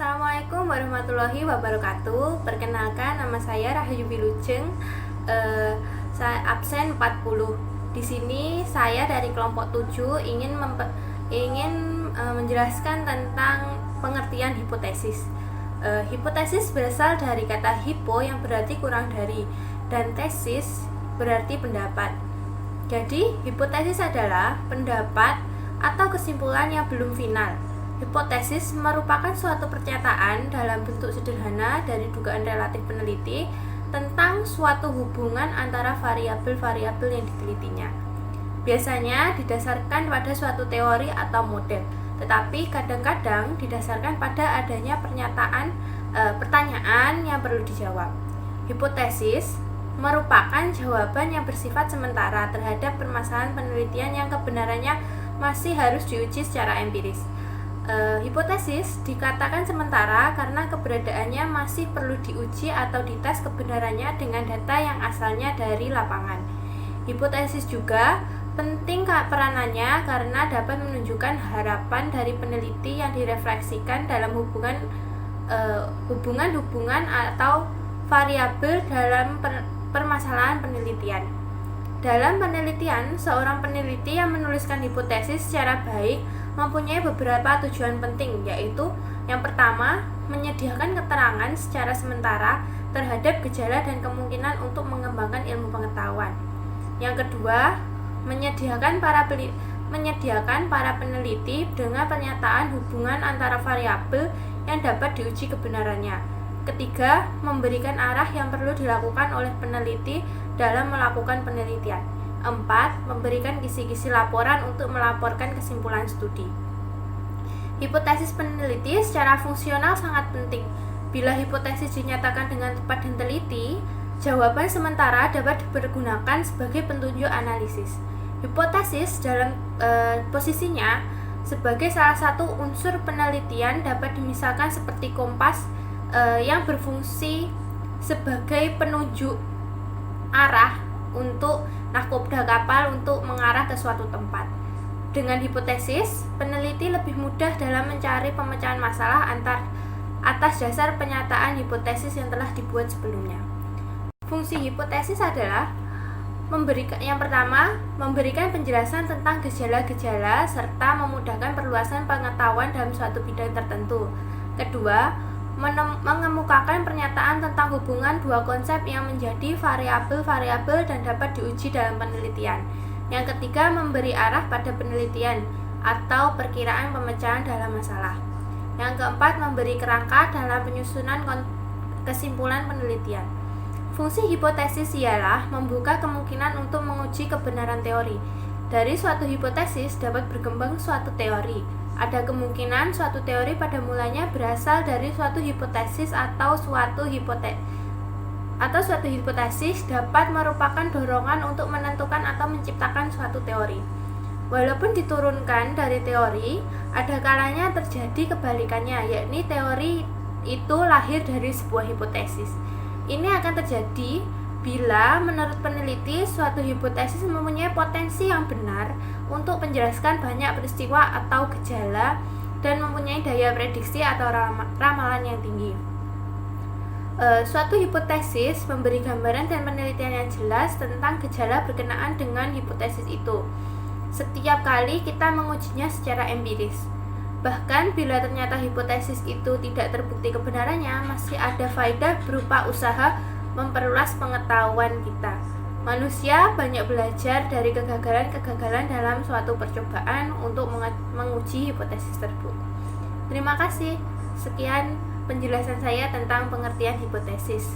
Assalamualaikum warahmatullahi wabarakatuh. Perkenalkan, nama saya Rahayu Wilujeng. Saya absen 40. Di sini saya dari kelompok 7 ingin menjelaskan tentang pengertian hipotesis. Hipotesis berasal dari kata hipo yang berarti kurang dari, dan tesis berarti pendapat. Jadi, hipotesis adalah pendapat atau kesimpulan yang belum final. Hipotesis merupakan suatu pernyataan dalam bentuk sederhana dari dugaan relatif peneliti tentang suatu hubungan antara variabel-variabel yang ditelitinya. Biasanya didasarkan pada suatu teori atau model, tetapi kadang-kadang didasarkan pada adanya pertanyaan yang perlu dijawab. Hipotesis merupakan jawaban yang bersifat sementara terhadap permasalahan penelitian yang kebenarannya masih harus diuji secara empiris. Hipotesis dikatakan sementara karena keberadaannya masih perlu diuji atau dites kebenarannya dengan data yang asalnya dari lapangan. Hipotesis juga penting peranannya karena dapat menunjukkan harapan dari peneliti yang direfleksikan dalam hubungan-hubungan atau variabel dalam permasalahan penelitian. Dalam penelitian, seorang peneliti yang menuliskan hipotesis secara baik mempunyai beberapa tujuan penting, yaitu yang pertama, menyediakan keterangan secara sementara terhadap gejala dan kemungkinan untuk mengembangkan ilmu pengetahuan. Yang kedua, menyediakan para peneliti dengan pernyataan hubungan antara variabel yang dapat diuji kebenarannya. Ketiga, memberikan arah yang perlu dilakukan oleh peneliti dalam melakukan penelitian. 4. Memberikan kisi-kisi laporan untuk melaporkan kesimpulan studi. Hipotesis peneliti secara fungsional sangat penting. Bila hipotesis dinyatakan dengan tepat dan teliti, jawaban sementara dapat dipergunakan sebagai petunjuk analisis. Hipotesis dalam posisinya sebagai salah satu unsur penelitian dapat dimisalkan seperti kompas yang berfungsi sebagai penunjuk arah untuk nahkoda kapal untuk mengarah ke suatu tempat. Dengan hipotesis, peneliti lebih mudah dalam mencari pemecahan masalah atas dasar pernyataan hipotesis yang telah dibuat sebelumnya. Fungsi hipotesis adalah yang pertama, memberikan penjelasan tentang gejala-gejala serta memudahkan perluasan pengetahuan dalam suatu bidang tertentu. Kedua, mengemukakan pernyataan tentang hubungan dua konsep yang menjadi variabel-variabel dan dapat diuji dalam penelitian. Yang ketiga, memberi arah pada penelitian atau perkiraan pemecahan dalam masalah. Yang keempat, memberi kerangka dalam penyusunan kesimpulan penelitian. Fungsi hipotesis ialah membuka kemungkinan untuk menguji kebenaran teori. Dari suatu hipotesis dapat berkembang suatu teori. Ada kemungkinan suatu teori pada mulanya berasal dari suatu hipotesis atau suatu hipotesis dapat merupakan dorongan untuk menentukan atau menciptakan suatu teori. Walaupun diturunkan dari teori, ada kalanya terjadi kebalikannya, yakni teori itu lahir dari sebuah hipotesis. Ini akan terjadi bila menurut peneliti suatu hipotesis mempunyai potensi yang benar untuk menjelaskan banyak peristiwa atau gejala dan mempunyai daya prediksi atau ramalan yang tinggi. Suatu hipotesis memberi gambaran dan penelitian yang jelas tentang gejala berkenaan dengan hipotesis itu. Setiap kali kita mengujinya secara empiris. Bahkan bila ternyata hipotesis itu tidak terbukti kebenarannya, masih ada faedah berupa usaha memperluas pengetahuan kita. Manusia banyak belajar dari kegagalan-kegagalan dalam suatu percobaan untuk menguji hipotesis tersebut. Terima kasih. Sekian penjelasan saya tentang pengertian hipotesis.